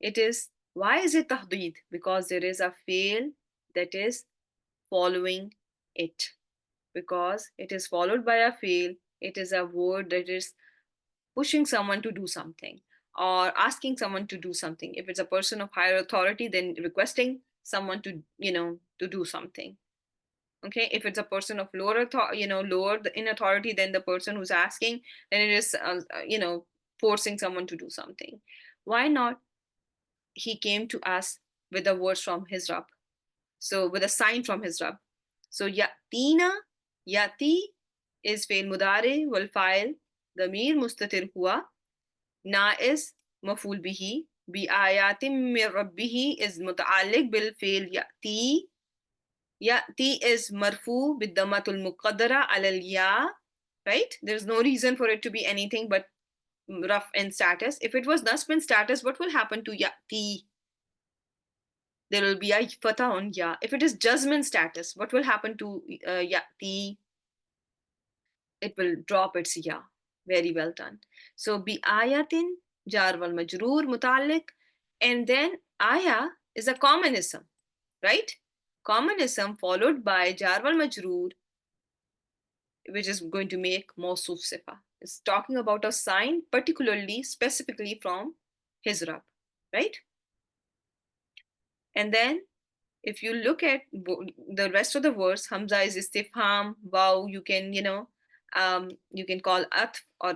It is, why is it tahdid? Because there is a fail that is following it. Because it is followed by a fail, it is a word that is pushing someone to do something or asking someone to do something. If it's a person of higher authority, then requesting someone to, to do something. Okay, if it's a person of lower lower in authority than the person who's asking, then it is forcing someone to do something. Why not? He came to us with a word from his Rabb, so with a sign from his Rabb. So yatina, yati is fail mudare wal fa'il damir mustatir hua. Na is maful bihi. Bi ayatim min rabbihi is muta'alliq bil fail yati. Yati is marfu bid damatul muqaddara alal ya, right? There's no reason for it to be anything but rough in status. If it was nasb in status, what will happen to yati? There will be a fatha on ya. If it is jazm in status, what will happen to yati? It will drop its ya. Very well done. So bi ayatin jar wal majroor mutalik, and then aya is a commonism, right? Commonism followed by jar wal majroor, which is going to make mawsuf sifa. It's talking about a sign, particularly, specifically from his Rabb, right? And then if you look at the rest of the verse, Hamza is istifham, wow, you can, you can call atf, or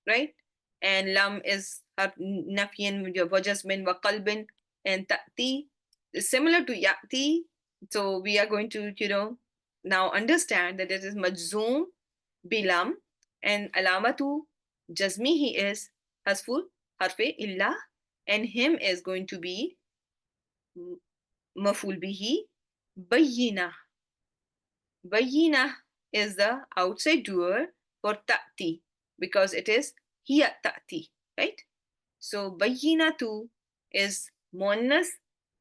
right? And lam is nafyan wa jazmin wa qalbin, and ta'ti is similar to ya'ti. So we are going to, now understand that it is majzoom bilam, and alamatu jazmihi is hasful harfe illa, and him is going to be maful bihi bayyina. Bayyina is the outside doer for ta'ti, because it is hiya ta'ti, right? So bayyinatu is muannas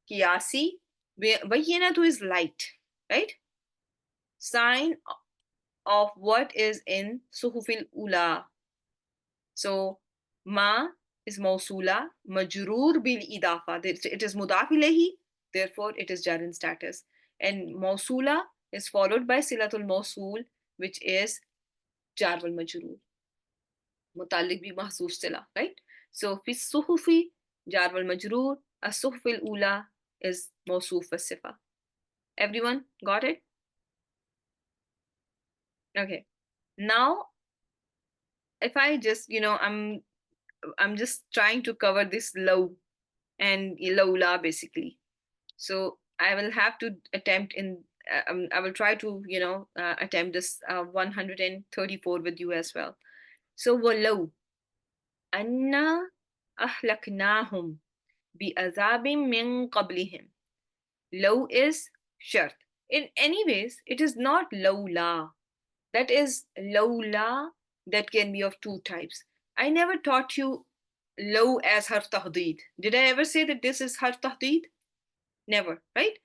qiyasi. Bayyinatu is light, right? Sign of what is in suhufil ula. So ma is mausula, majroor bil idafa. It is mudaf ilayhi, therefore it is jar in status. And mausula is followed by silatul mausul, which is jar wal majroor. Mutalik bi mahzuf sila, right? So fi suhufi jar wal majroor, as-suhufil ula is mausuf sifa. Everyone got it? Okay. Now, if I just, I'm just trying to cover this low and lawla basically. So I will have to attempt I will try to, attempt this 134 with you as well. So walau anna ahlaknahum bi azabim min qablihim. Low is shart. In any ways, it is not lawla. That is lawla that can be of two types. I never taught you low as harf tahdid. Did I ever say that this is harf tahdid? Never, right?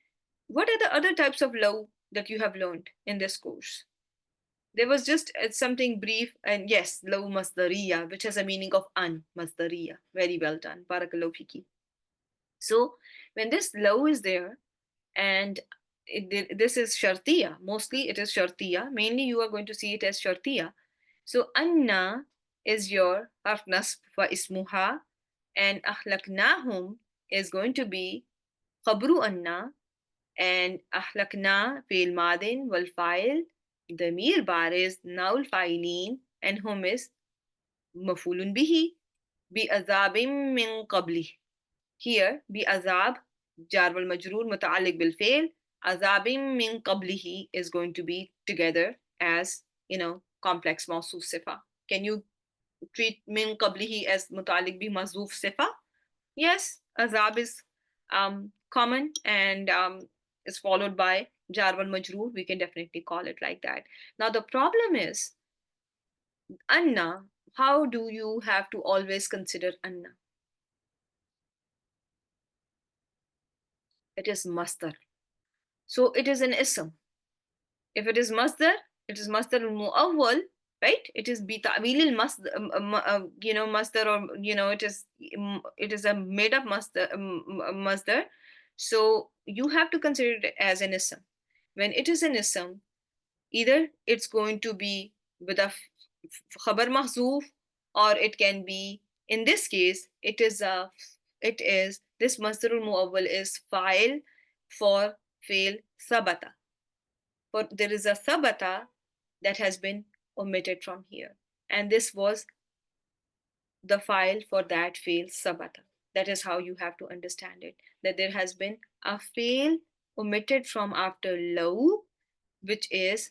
What are the other types of low? that you have learned in this course? There was just something brief, and yes, law masdariya, which has a meaning of an masdariya. Very well done. Barakallahu fiki. So when this law is there, and this is shartiya, mostly it is shartiya. Mainly you are going to see it as shartiya. So anna is your harf nasb wa ismuha, and ahlaknahum is going to be khabru anna, and ahlakna fi'l madin wal fa'il damir bariz naul fa'ilin, and hum is mafulun bihi bi azabim min qabli. Here bi azab jar wal majroor muta'alliq bil fi'l, azabim min qablihi is going to be together as, complex mawsuf sifa. Can you treat min qablihi as muta'alliq bi mazuf sifa? Yes, azab is common, and is followed by jar wal majroor. We can definitely call it like that. Now the problem is anna. How do you have to always consider anna? It is masdar. So it is an ism. If it is masdar, it is masdar al-mu'awwal, right? It is bi ta'wil al-masdar, masdar, or it is a made up masdar. So you have to consider it as an ism. When it is an ism, either it's going to be with a khabar mahzuf, or it can be, in this case, it is this masdar al-mu'awwal is fa'il for fail sabata. For there is a sabata that has been omitted from here, and this was the file for that fail sabata. That is how you have to understand it, that there has been a fail omitted from after law, which is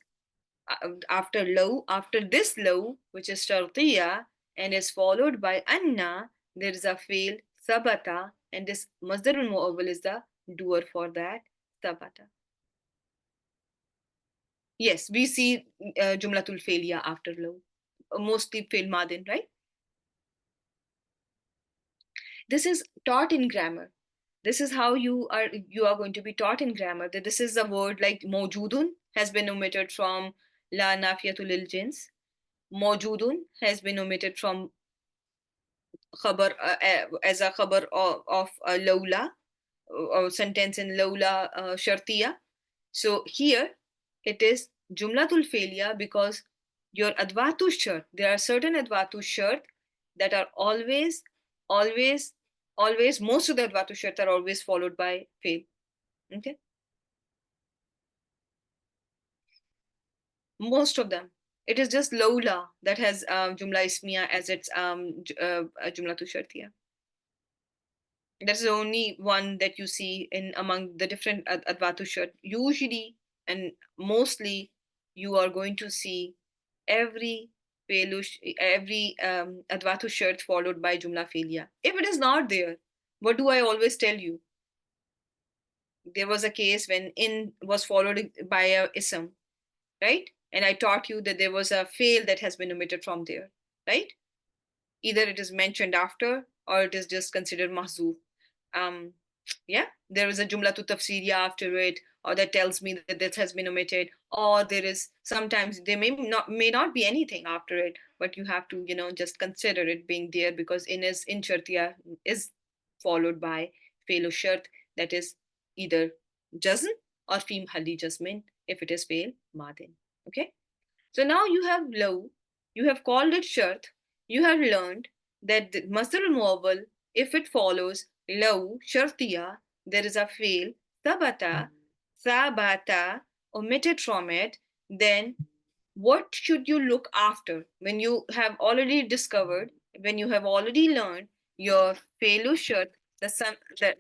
after this law, which is shartiya, and is followed by anna. There is a fail sabata, and this masdar al muawwal is the doer for that sabata. Yes, we see jumlatul failure after law, mostly fail madin, right? This is taught in grammar. This is how you are going to be taught in grammar. That this is a word like mojudun has been omitted from la nafiyatul lil jins. Mojudun has been omitted from khabar, as a khabar of lawla, or sentence in lawla shartiya. So here it is jumlatul failure, because your advatu shart, there are certain advatu shart that are always, always, always, most of the advatu shart are always followed by fail. Okay? Most of them. It is just lawla that has jumla ismiya as its jumlatu shartiya. That's the only one that you see in among the different advatu shart. Usually and mostly, you are going to see every every advatu shart followed by jumla filia. If it is not there, what do I always tell you? There was a case when in was followed by a ism, right? And I taught you that there was a fail that has been omitted from there, right? Either it is mentioned after, or it is just considered mahzuf. Um, yeah, there is a jumla to tafsiriya after it, or that tells me that this has been omitted, or there is sometimes there may not be anything after it, but you have to just consider it being there, because in shartiya is followed by fail shart, that is either jazm or fi mahalli jasmin if it is fail madin. Okay, so now you have law, you have called it shart, you have learned that the masdar al-muawwal, if it follows law shartiya, there is a fail sabata omitted from it. Then what should you look after when you have already discovered, when you have already learned your fail shart?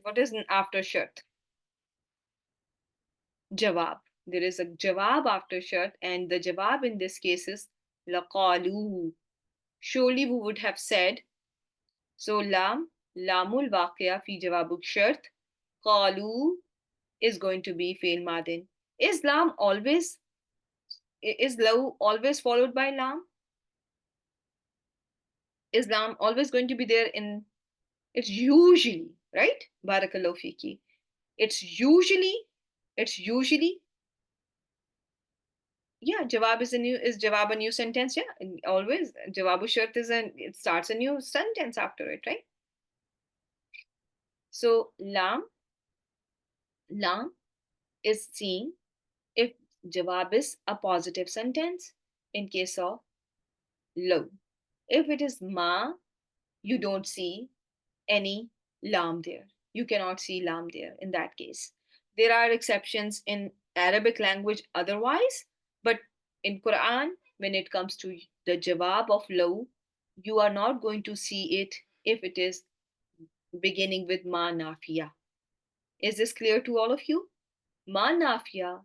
What is after shart? Jawab. There is a jawab after shart, and the jawab in this case is laqalu. Surely we would have said. So lamul waqiya fi jawabuk shart. Qalu is going to be fail madin. Is lam always is law always followed by lam? Is lam always going to be there in? It's usually, right? Barakallahu fiki. It's usually Yeah, jawab is jawab a new sentence? Yeah, and always jawabu shart it starts a new sentence after it, right? So lam is seen if jawab is a positive sentence in case of low. If it is ma, you don't see any lam there. You cannot see lam there in that case. There are exceptions in Arabic language otherwise, but in Quran, when it comes to the jawab of low, you are not going to see it if it is beginning with ma nafiya. Is this clear to all of you? Ma nafiya,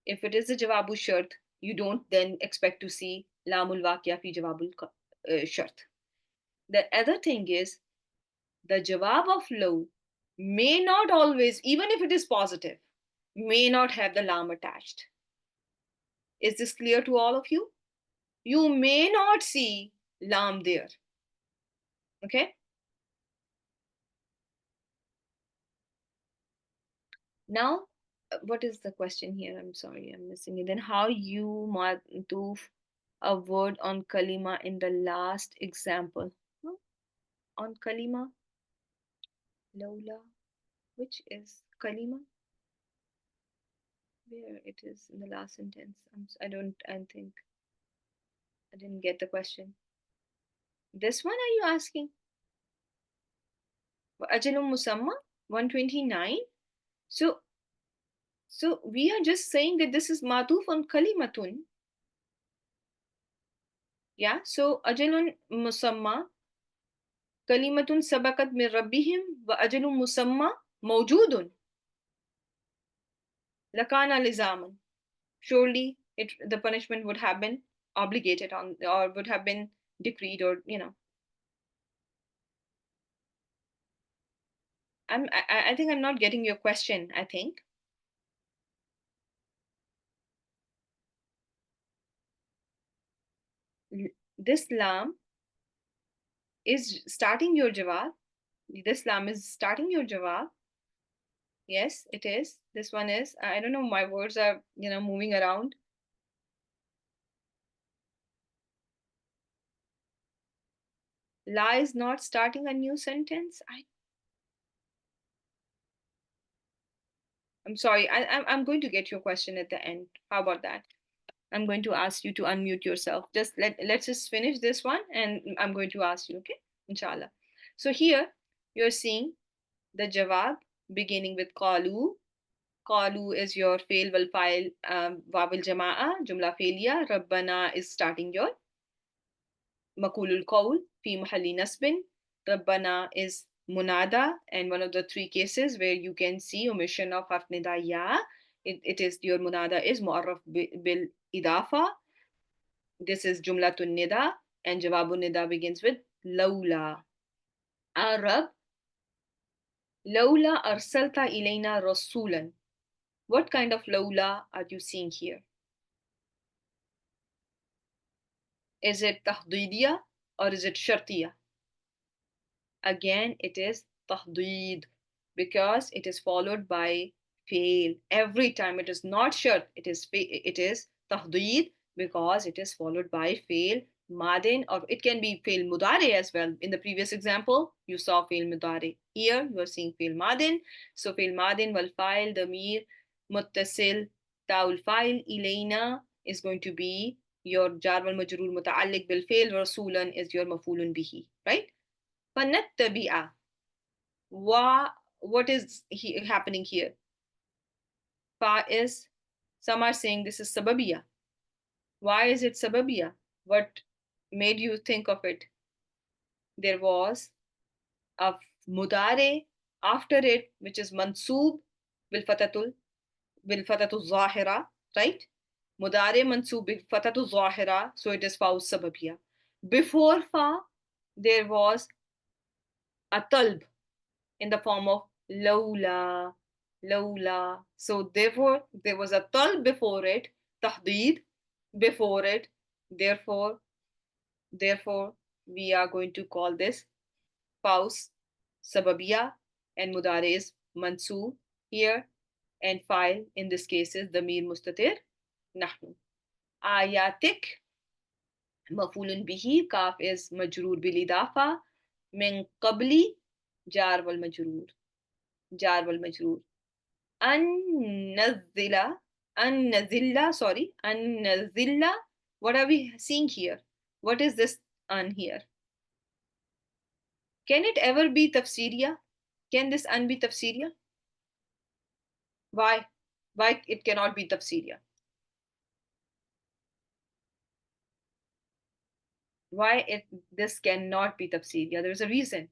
if it is a jawabu shart, you don't then expect to see lamul waqiya fi jawabul shart. The other thing is the jawab of low may not always, even if it is positive, may not have the lam attached. Is this clear to all of you? You may not see lam there. Okay? Now, what is the question here? I'm sorry, I'm missing it. Then how you matuf a word on kalima in the last example? Huh? On kalima, lawla, which is kalima? Where it is in the last sentence? I think I didn't get the question. This one are you asking? Ajalum Musamma 129. So we are just saying that this is matuf on kalimatun. Yeah. So ajalun musamma kalimatun sabakat min rabbihim wa ajalun musamma mawjudun lakana lizaman. Surely the punishment would have been obligated on or would have been decreed or I think I'm not getting your question, I think. This lam is starting your jawab. This lam is starting your jawab. Yes, it is. This one is. I don't know. My words are, moving around. La is not starting a new sentence. I'm sorry. I'm going to get your question at the end. How about that? I'm going to ask you to unmute yourself. Just let's just finish this one, and I'm going to ask you. Okay, inshallah. So here you're seeing the jawab beginning with qalu. Qalu is your fail wal file wabil jama'a jumla failure. Rabbana is starting your Makulul Qawl fi mahalli nasbin. Rabbana is munada, and one of the three cases where you can see omission of harf nida ya. It is your munada is mu'arraf bil idafa. This is jumlatun nida, and jawabun nida begins with lawla. Arab, lawla arsalta ilayna rasulan. What kind of lawla are you seeing here? Is it tahdidiyah or is it shartiyah? Again, it is tahdid because it is followed by fail. Every time it is not shart, it is tahdid because it is followed by fail madin, or it can be fail mudare as well. In the previous example, you saw fail mudare. Here you are seeing fail madin. So fail madin wal file damir muttasil taul file ilayna is going to be your jar wal majrur mutaalliq bil fail, rasulan is your mafulun bihi, right? فَنَتَّبِعَ. What is happening here? Fa is, some are saying this is sababiya. Why is it sababiya? What made you think of it? There was a mudare after it, which is mansoob bil fatatul zahira, right? Mudare mansoob bil fatatul zahira, so it is fa sababiya. Before fa, there was a talb in the form of lawla, lawla. So therefore, there was a tal before it, tahdid before it. Therefore, we are going to call this paus sababiya, and mudare is mansoob here, and file in this case is damir mustatir nahnu. ayatik, mafulun bihi, kaf is majroor bil idafa, min qabli, jar wal majroor, jar wal majroor. An nazila, an nazilla, sorry, an nazilla. What are we seeing here? What is this an here? Can it ever be tafsiriya? Can this an be tafsiriya? Why? Why it cannot be tafsiriya? Why it this cannot be tafsiriya? There's a reason.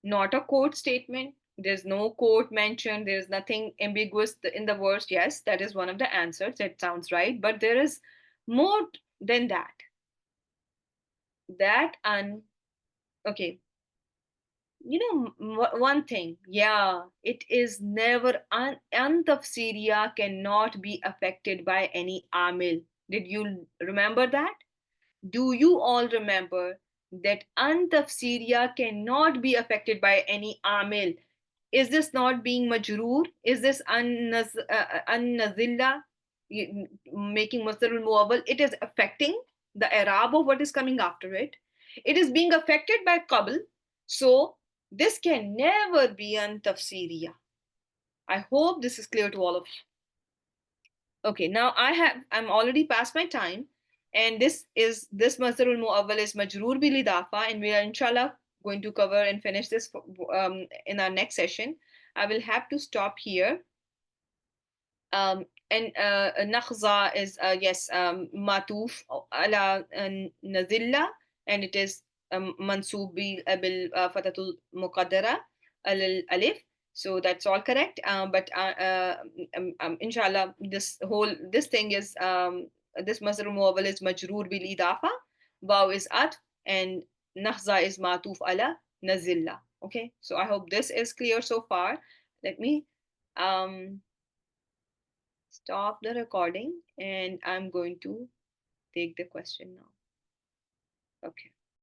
Not a quote statement. There's no quote mentioned. There's nothing ambiguous in the verse. Yes, that is one of the answers. That sounds right. But there is more than that. That un okay. You know one thing. Yeah, it is never untafsiriya cannot be affected by any amil. Did you remember that? Do you all remember that untafsiriya cannot be affected by any amil? Is this not being majroor? Is this unnazilla making masdarul muawwal? It is affecting the i'rab of what is coming after it. It is being affected by qabl. So this can never be untafsiriya. I hope this is clear to all of you. Okay, now I'm already past my time, and this masdarul muawwal is majroor bil idafa, and we are inshallah going to cover and finish this in our next session. I will have to stop here. And nakhza is yes, matuf ala nazilla, and it is mansub bil fatatul muqaddara al alif. So that's all correct. But inshallah, this thing is this masdar muawwal is majroor bil idafa, waw is at, and nakhza is matuf ala nazilla. Okay, so I hope this is clear so far. Let me um stop the recording, and I'm going to take the question now. Okay.